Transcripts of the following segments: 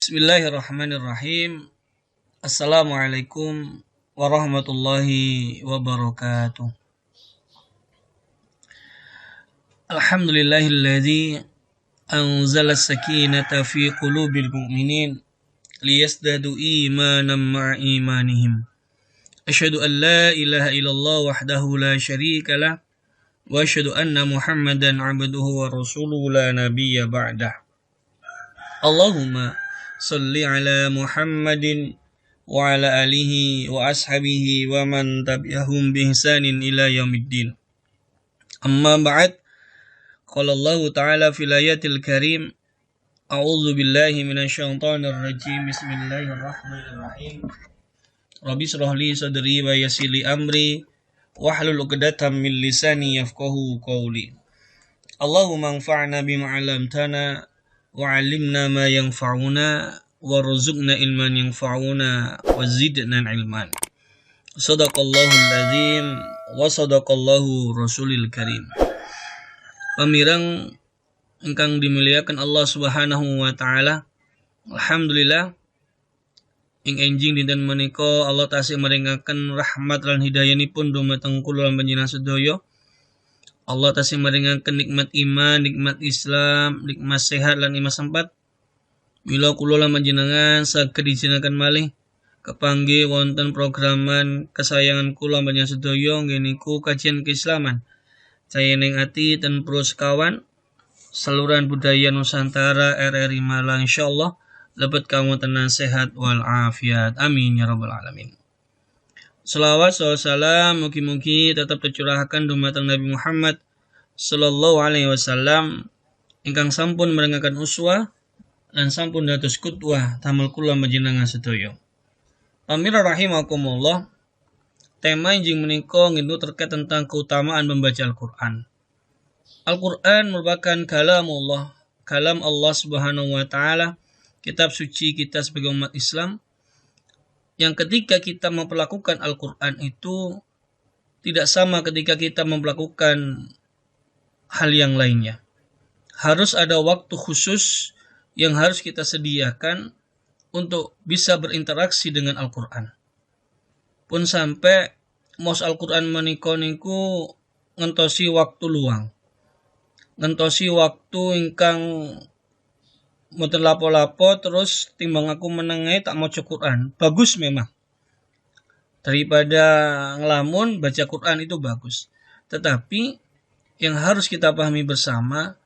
Bismillahirrahmanirrahim. Assalamualaikum warahmatullahi wabarakatuh. Alhamdulillahilladzi anzala as-sakinata fi qulubil mu'minin liyazdadu imanan ma'a imanihim. Asyhadu an la ilaha illallah wahdahu la syarika lah wa asyhadu anna Muhammadan 'abduhu wa rasuluhu la nabiyya ba'dah. Allahumma salli ala Muhammadin wa ala alihi wa ashabihi wa man tabi'ahum bi ihsanin ila yaumiddin. Amma ba'd. Qala Allah Ta'ala fil ayatil karim. A'udzu billahi minasyaitonir rajim. Bismillahirrahmanirrahim. Rabbi shrah li sadri wa yassir li amri wahlul 'uqdatam min lisani yafqahu qawli. Allahumma anfa'na bima 'allamtana wa'allimna ma yanfa'una warzuqna ilman yanfa'una wazidna ilman. Shadaqallahul azim wa sadaqallahu rasulil karim. Pamirang ingkang dimuliakan Allah Subhanahu wa taala. Alhamdulillah ing enjing dinten menika Allah tasih maringaken rahmat lan hidayanipun dumateng kula lan panjenengan sedaya. Allah tasih maringaken nikmat iman, nikmat Islam, nikmat sehat lan nikmat sempat. Mila kula lan panjenengan saged dijinaken malih kepanggih wonten programan kesayangan kula panjenengan sedaya ngeniku kajian keislaman. Cayening ati ten pro sekawan saluran budaya Nusantara RRI Malang insyaallah lebet kawontenan sehat wal afiat. Amin ya rabbal alamin. Selawat salam mugi-mugi tetap tercurahkan dumateng Nabi Muhammad sallallahu alaihi wasallam ingkang sampun marengaken uswah lan sampun dados qudwah damel kula panjenengan sedaya. Pamirsa rahimakumullah, tema injing menika ngintu terkait tentang keutamaan membaca Al-Qur'an. Al-Qur'an merupakan kalamullah, kalam Allah Subhanahu wa taala, kitab suci kita sebagai umat Islam. Yang ketika kita memperlakukan Al-Quran itu tidak sama ketika kita memperlakukan hal yang lainnya. Harus ada waktu khusus yang harus kita sediakan untuk bisa berinteraksi dengan Al-Quran. Pun sampai maos Al-Quran menika niku ngentosi waktu luang. Ngentosi waktu ingkang mboten lapo-lapo terus timbang aku menengai tak maca Quran. Bagus memang. Daripada ngelamun baca Quran itu bagus. Tetapi yang harus kita pahami bersama,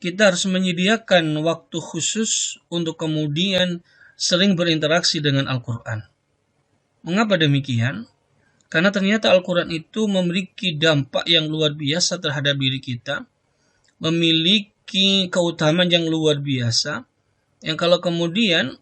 kita harus menyediakan waktu khusus untuk kemudian sering berinteraksi dengan Al-Quran. Mengapa demikian? Karena ternyata Al-Quran itu memiliki dampak yang luar biasa terhadap diri kita. Memiliki keutamaan yang luar biasa yang kalau kemudian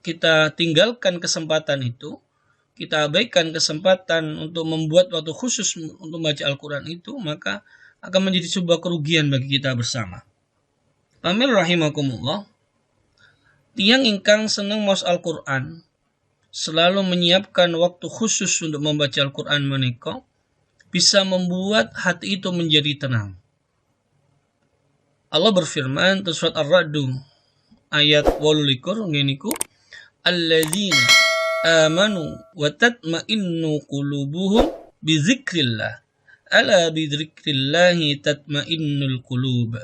kita tinggalkan kesempatan itu, kita abaikan kesempatan untuk membuat waktu khusus untuk membaca Al-Quran itu, maka akan menjadi sebuah kerugian bagi kita bersama. Pamir rahimakumullah, tiang ingkang senang maos Al-Quran selalu menyiapkan waktu khusus untuk membaca Al-Quran menika bisa membuat hati itu menjadi tenang. Allah berfirman dalam surat Ar-Ra'd ayat 28 ngeniku, alladzina amanu wa tatma'innu qulubuhum bi dzikrillah ala bi dzikrillah tatma'innul qulub.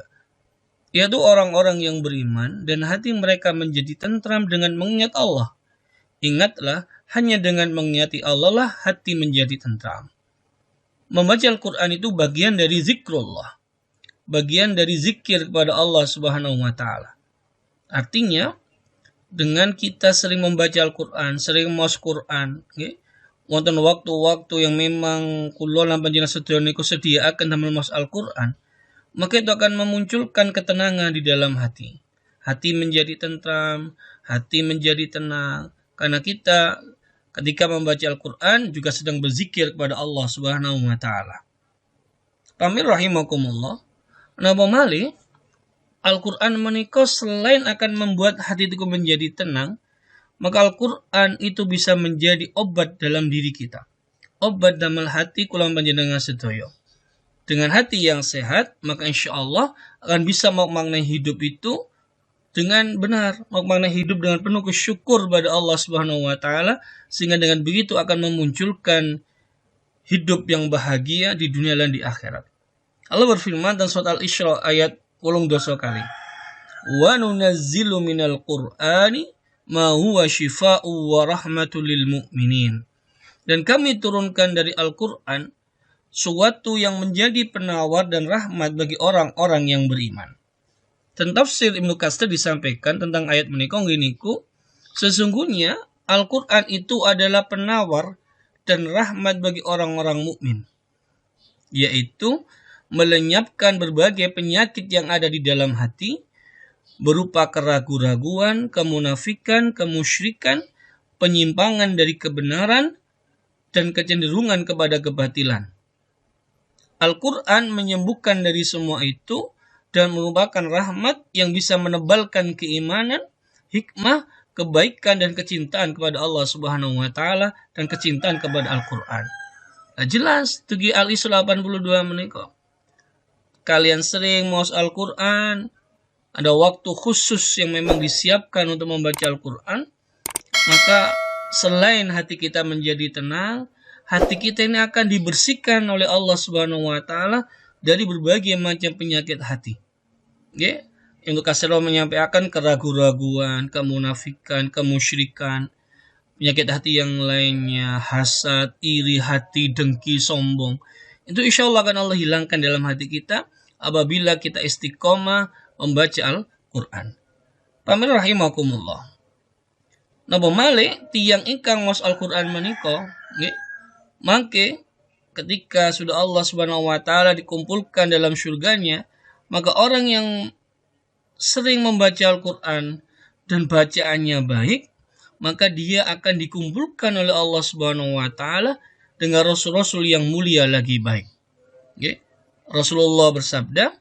Yaitu orang-orang yang beriman dan hati mereka menjadi tentram dengan mengingat Allah. Ingatlah, hanya dengan mengingati Allah lah hati menjadi tentram. Membaca Al-Quran itu bagian dari zikrullah, bagian dari zikir kepada Allah Subhanahu wa taala. Artinya, dengan kita sering membaca Al-Quran, sering maos Quran, wonten waktu-waktu yang memang kula lan panjenengan sedaya niku sediaaken damel maos Al-Quran, maka itu akan memunculkan ketenangan di dalam hati. Hati menjadi tentram, hati menjadi tenang, karena kita ketika membaca Al-Quran juga sedang berzikir kepada Allah Subhanahu wa taala. Pamir rahimakumullah, napa malih Al-Quran menika selain akan membuat hati itu menjadi tenang, maka Al-Quran itu bisa menjadi obat dalam diri kita. Obat damel hati kula panjenengan sedaya. Dengan hati yang sehat, maka insya Allah akan bisa memaknai hidup itu dengan benar, makna hidup dengan penuh bersyukur pada Allah Subhanahu wa taala, sehingga dengan begitu akan memunculkan hidup yang bahagia di dunia dan di akhirat. Allah berfirman dalam surat Al-Isra ayat 82 kali. Wa nunazzilu minal Qur'ani ma huwa shifaa'u wa rahmatul lil mu'minin. Dan kami turunkan dari Al-Qur'an suatu yang menjadi penawar dan rahmat bagi orang-orang yang beriman. Dan tafsir Ibnu Katsir disampaikan tentang ayat menika nginiku, sesungguhnya Al-Qur'an itu adalah penawar dan rahmat bagi orang-orang mukmin, yaitu melenyapkan berbagai penyakit yang ada di dalam hati berupa keraguan-raguan, kemunafikan, kemusyrikan, penyimpangan dari kebenaran dan kecenderungan kepada kebatilan. Al-Qur'an menyembuhkan dari semua itu dan merupakan rahmat yang bisa menebalkan keimanan, hikmah, kebaikan dan kecintaan kepada Allah Subhanahu wa taala dan kecintaan kepada Al-Qur'an. Nah, jelas tugi Al-Isra 82 menika. Kalian sering maos Al-Qur'an, ada waktu khusus yang memang disiapkan untuk membaca Al-Qur'an, maka selain hati kita menjadi tenang, hati kita ini akan dibersihkan oleh Allah Subhanahu wa taala dari berbagai macam penyakit hati. Ya, Ibnu Katsir menyampaikan keraguan-raguan, kemunafikan, kemusyrikan, penyakit hati yang lainnya, hasad, iri hati, dengki, sombong. Itu insya Allah akan Allah hilangkan dalam hati kita apabila kita istiqomah membaca Al-Quran. Pamir rahimakumullah. Napa malih tiyang ingkang maos Al-Quran menika, nggih, mangke ketika sudah Allah Subhanahu wa taala dikumpulkan dalam surganya, maka orang yang sering membaca Al-Quran dan bacaannya baik, maka dia akan dikumpulkan oleh Allah Subhanahu wa taala dengan rasul-rasul yang mulia lagi baik. Okay. Rasulullah bersabda,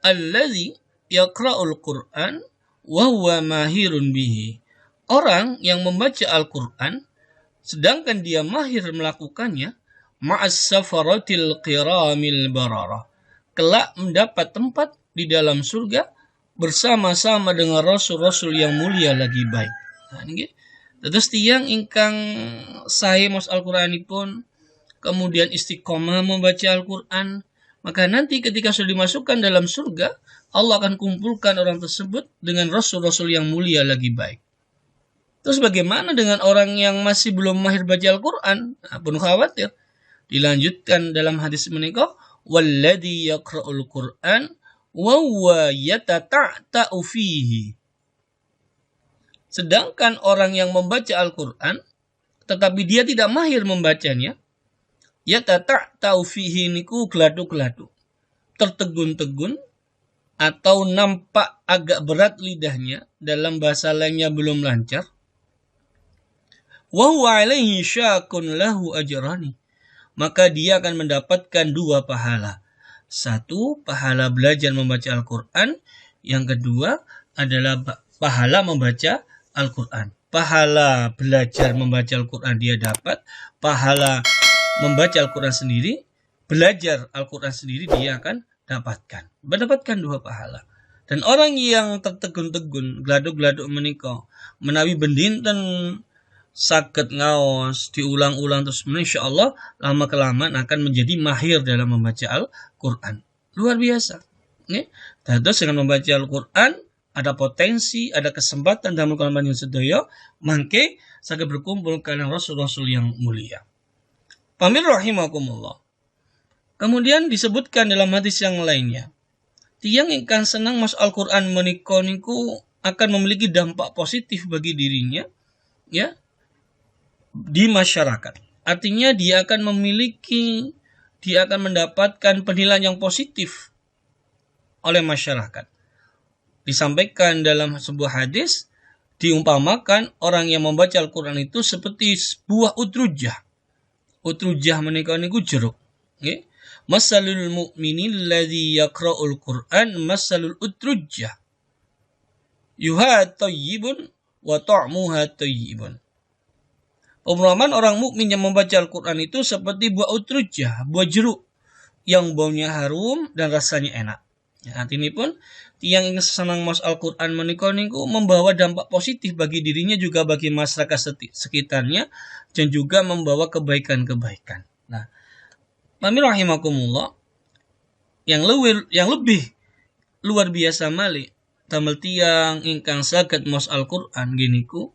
"Allazi yaqra'ul Qur'an wa huwa mahirun bihi." Orang yang membaca Al-Quran sedangkan dia mahir melakukannya, ma'as safaratil qiramil bararah, kelak mendapat tempat di dalam surga bersama-sama dengan rasul-rasul yang mulia lagi baik. Nah, ini terus tiyang ingkang sae maos Al-Qur'anipun kemudian istiqomah membaca Al-Qur'an, maka nanti ketika sudah dimasukkan dalam surga, Allah akan kumpulkan orang tersebut dengan rasul-rasul yang mulia lagi baik. Terus bagaimana dengan orang yang masih belum mahir baca Al-Qur'an? Nah, penuh khawatir. Dilanjutkan dalam hadis menika, walladzi yaqra'ul Qur'an wa huwa yatata'ta'u fihi. Sedangkan orang yang membaca Al-Qur'an tetapi dia tidak mahir membacanya, yatata'ta'u fihi niku geladu-geladu, tertegun-tegun atau nampak agak berat lidahnya, dalam bahasa lainnya belum lancar. Wa huwa alaihi syakun lahu ajrani. Maka dia akan mendapatkan dua pahala. Satu, pahala belajar membaca Al-Quran. Yang kedua adalah pahala membaca Al-Quran. Pahala belajar membaca Al-Quran dia dapat. Pahala membaca Al-Quran sendiri, belajar Al-Quran sendiri dia akan dapatkan. Mendapatkan dua pahala. Dan orang yang tertegun-tegun, geladuk-geladuk menika, menawi bendinten saged ngaos, diulang-ulang terus, insya Allah lama-kelamaan akan menjadi mahir dalam membaca Al-Quran. Luar biasa. Terus dengan membaca Al-Quran, ada potensi, ada kesempatan dalam Al-Quran yang sedaya, mangke saged berkumpul kalian rasul-rasul yang mulia. Pamir rahimakumullah. Kemudian disebutkan dalam hadis yang lainnya, tiyang ingkang senang mas Al-Quran menika niku akan memiliki dampak positif bagi dirinya, ya, di masyarakat. Artinya dia akan mendapatkan penilaian yang positif oleh masyarakat. Disampaikan dalam sebuah hadis, diumpamakan orang yang membaca Al-Quran itu seperti sebuah utrujah. Utrujah menika niku jeruk. Okay? Masalul mu'minin alladzi yaqra'ul Qur'an masalul utrujah. Yuha tayyibun wa ta'muha tayyibun. Perumpamaan orang mukmin yang membaca Al-Quran itu seperti buah utrujah, buah jeruk yang baunya harum dan rasanya enak. Artinya pun tiang ingin senang maos Al-Quran menika niku membawa dampak positif bagi dirinya juga bagi masyarakat sekitarnya dan juga membawa kebaikan-kebaikan. Nah, pamir rahimakumullah, yang lebih luar biasa malih damel tiang ingkang saged maos Al-Quran giniku,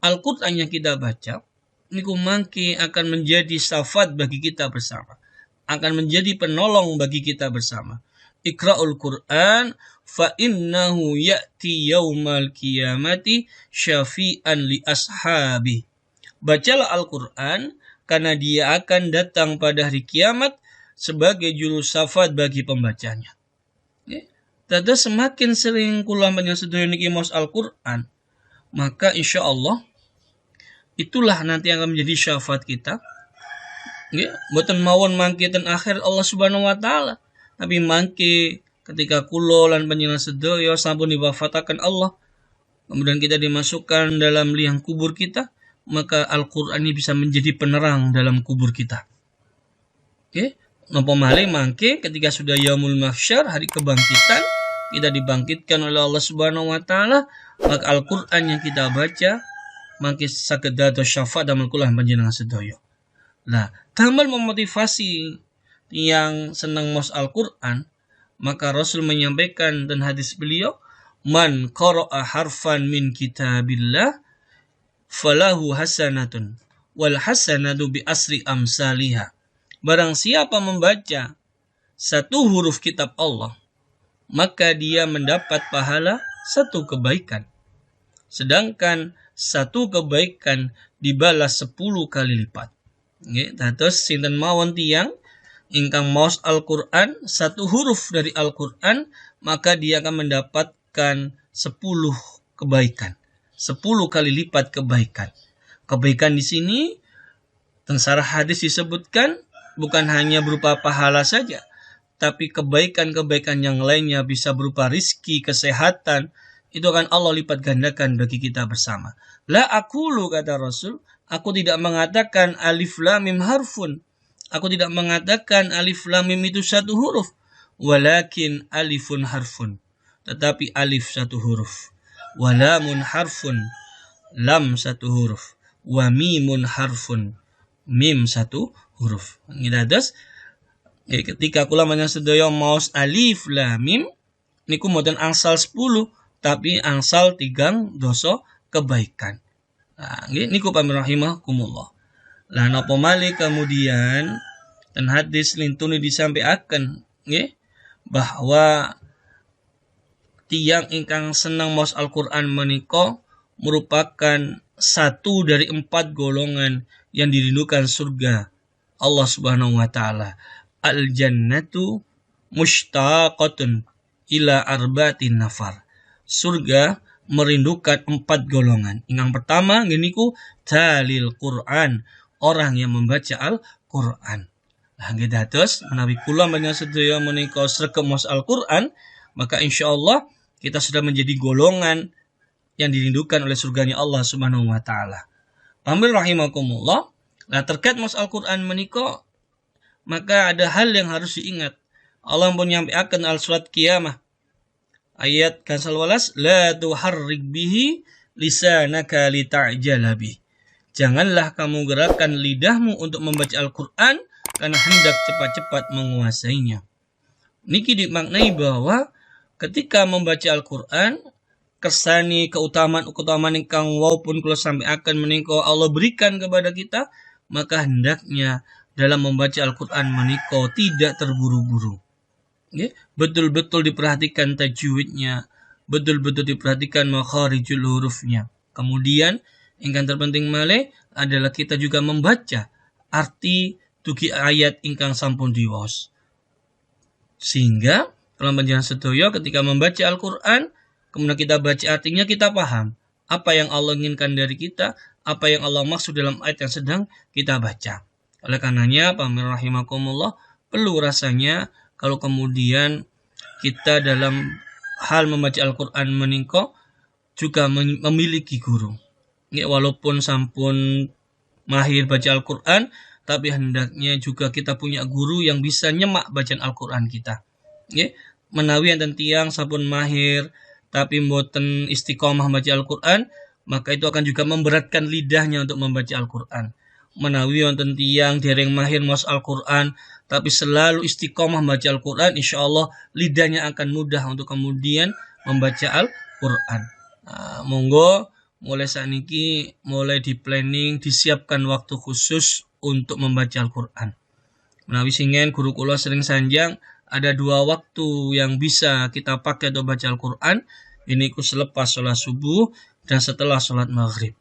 Al-Quran yang kita baca niku mangke akan menjadi syafaat bagi kita bersama, akan menjadi penolong bagi kita bersama. Iqra'ul Qur'an fa innahu ya'ti yaumal qiyamati syafi'an li ashabi. Bacalah Al-Quran karena dia akan datang pada hari kiamat sebagai juru syafaat bagi pembacanya. Tada semakin sering kula sedaya niki maos Al-Quran, maka insya Allah itulah nanti yang akan menjadi syafaat kita. Mboten mawon mangke ten akhir Allah Subhanahu wa taala, tapi mangke ketika kula lan panjenengan sedaya sampun diwafataken Allah, kemudian kita dimasukkan dalam liang kubur kita, maka Al-Qur'an ini bisa menjadi penerang dalam kubur kita. Napa malih mangke ketika sudah yaumul mahsyar, hari kebangkitan, kita dibangkitkan oleh Allah Subhanahu wa taala, maka Al-Qur'an yang kita baca mangke saged dados syafaat damel kula panjenengan sedaya. Nah, damel memotivasi yang senang maos Al-Quran, maka Rasul menyampaikan dan hadis beliau, man qara'a harfan min kitabillah falahu hasanatun wal hasanatu bi asri amsalihah. Barang siapa membaca satu huruf kitab Allah, maka dia mendapat pahala satu kebaikan, sedangkan satu kebaikan dibalas 10 kali lipat. Terus sinten mawon tiyang ingkang maos Al-Quran, satu huruf dari Al-Quran, maka dia akan mendapatkan 10 kebaikan, 10 kali lipat kebaikan. Kebaikan di sini tengsara hadis disebutkan bukan hanya berupa pahala saja, tapi kebaikan-kebaikan yang lainnya bisa berupa rizki, kesehatan, itu akan Allah lipat gandakan bagi kita bersama. La aqulu, kata Rasul, aku tidak mengatakan alif lam mim harfun. Aku tidak mengatakan alif lam mim itu satu huruf. Walakin alifun harfun. Tetapi alif satu huruf. Walamun harfun. Lam satu huruf. Wa mimun harfun. Mim satu huruf. Ngidados ketika kula menyang sedaya maos alif lam mim niku mboten angsal 10, tapi angsal 3 dosa kebaikan. Nah, niku pamir rahimakumullah. Lah napa malih kemudian dan hadis lintuni disampaikan bahwa tiang ingkang senang maos Al-Qur'an menika merupakan satu dari 4 golongan yang dirindukan surga Allah Subhanahu wa taala. Al-jannatu mushtaqatun ila arba'atin nafar. Surga merindukan 4 golongan. Yang pertama giniku talil Quran, orang yang membaca Al-Quran. Nah, dados menawi kula panjenengan sedaya menika sregep maos Al-Quran, maka insyaallah kita sudah menjadi golongan yang dirindukan oleh surganya Allah Subhanahu wa taala. Pamil rahimakumullah. Nah, terkait maos Al-Quran menika, maka ada hal yang harus diingat. Allah pun nyampaikan al-surat Qiyamah ayat ke-11, la tuharrik bihi lisanaka lita'jala bih. Janganlah kamu gerakkan lidahmu untuk membaca Al-Quran karena hendak cepat-cepat menguasainya. Niki dimaknai bahwa ketika membaca Al-Quran, kersani keutamaan ingkang walaupun kula sampaikan menika Allah berikan kepada kita, maka hendaknya dalam membaca Al-Quran menika tidak terburu-buru. Betul-betul diperhatikan tajwidnya, betul-betul diperhatikan makharijul hurufnya. Kemudian ingkang terpenting malih adalah kita juga membaca arti tugi ayat ingkang sampun diwaos. Sehingga kalau panjenengan sedaya ketika membaca Al-Quran, kemudian kita baca artinya, kita paham apa yang Allah inginkan dari kita, apa yang Allah maksud dalam ayat yang sedang kita baca. Oleh karenanya, pamir rahimakumullah, perlu rasanya kalau kemudian kita dalam hal membaca Al-Quran menika juga memiliki guru. Walaupun sampun mahir baca Al-Quran, tapi hendaknya juga kita punya guru yang bisa nyemak bacaan Al-Quran kita. menawi enten tiyang sampun mahir tapi mboten istiqomah membaca Al-Qur'an, maka itu akan juga memberatkan lidahnya untuk membaca Al-Qur'an. Menawi wonten tiyang dereng mahir maos Al-Qur'an tapi selalu istiqomah membaca Al-Qur'an, insyaallah lidahnya akan mudah untuk kemudian membaca Al-Qur'an. Monggo mulai saniki mulai di planning, disiapkan waktu khusus untuk membaca Al-Qur'an. Menawi singen guru kula sering sanjang, ada 2 waktu yang bisa kita pakai untuk baca Al-Qur'an. Ini selepas sholat subuh dan setelah sholat maghrib.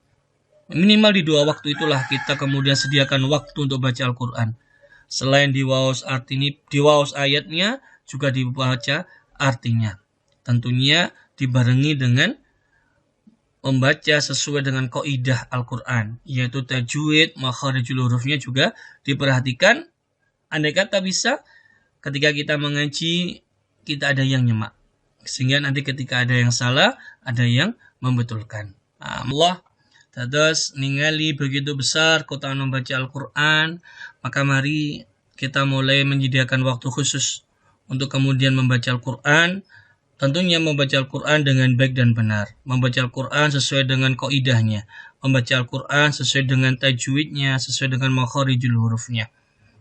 Minimal di 2 waktu itulah kita kemudian sediakan waktu untuk baca Al-Qur'an. Selain diwaos ayatnya, juga dibaca artinya. Tentunya dibarengi dengan membaca sesuai dengan kaidah Al-Qur'an, yaitu tajwid, makharijul hurufnya juga diperhatikan. Andai kata bisa, ketika kita mengaji, kita ada yang nyemak. Sehingga nanti ketika ada yang salah, ada yang membetulkan. Allah dados ningali begitu besar keutamaan membaca Al-Qur'an, maka mari kita mulai menyediakan waktu khusus untuk kemudian membaca Al-Qur'an. Tentunya membaca Al-Qur'an dengan baik dan benar, membaca Al-Qur'an sesuai dengan kaidahnya, membaca Al-Qur'an sesuai dengan tajwidnya, sesuai dengan makharijul hurufnya.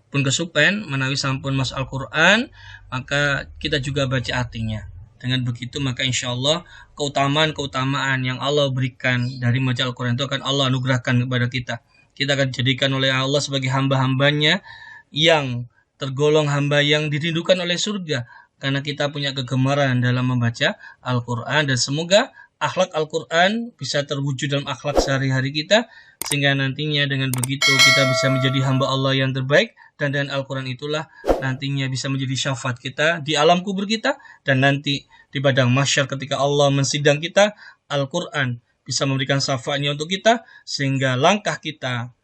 Pun kesupen menawi sampun mas Al-Qur'an, maka kita juga baca artinya. Dengan begitu maka insya Allah keutamaan yang Allah berikan dari membaca Al-Quran itu akan Allah anugerahkan kepada kita. Kita akan dijadikan oleh Allah sebagai hamba-hambanya yang tergolong hamba yang dirindukan oleh surga. Karena kita punya kegemaran dalam membaca Al-Quran. Dan semoga akhlak Al-Quran bisa terwujud dalam akhlak sehari-hari kita. Sehingga nantinya dengan begitu kita bisa menjadi hamba Allah yang terbaik. Dan dengan Al-Quran itulah nantinya bisa menjadi syafaat kita di alam kubur kita. Dan nanti di padang mahsyar ketika Allah mensidang kita, Al-Quran bisa memberikan syafaatnya untuk kita. Sehingga langkah kita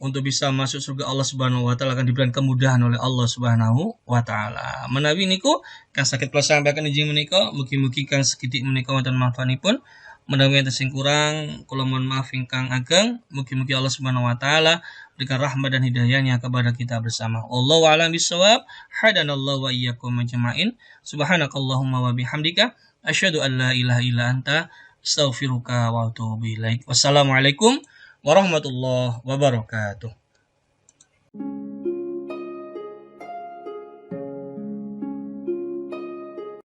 untuk bisa masuk surga Allah Subhanahu wa taala akan diberikan kemudahan oleh Allah Subhanahu wa taala. Menawi niku kang saged kula sampaikan injing menika, mugi-mugi kang sekitik menika wonten manfaatipun. Menawi enten sing kurang, kula mohon maaf ingkang ageng. Mugi-mugi Allah Subhanahu wa taala berikan rahmat dan hidayahnya kepada kita bersama. Wallahu a'lam bishawab. Hadanallahu wa iyyakum ajma'in. Subhanakallahumma wa bihamdika asyhadu an la ilaha illa anta astaghfiruka wa atubu ilaik. Wassalamualaikum warahmatullahi wabarakatuh.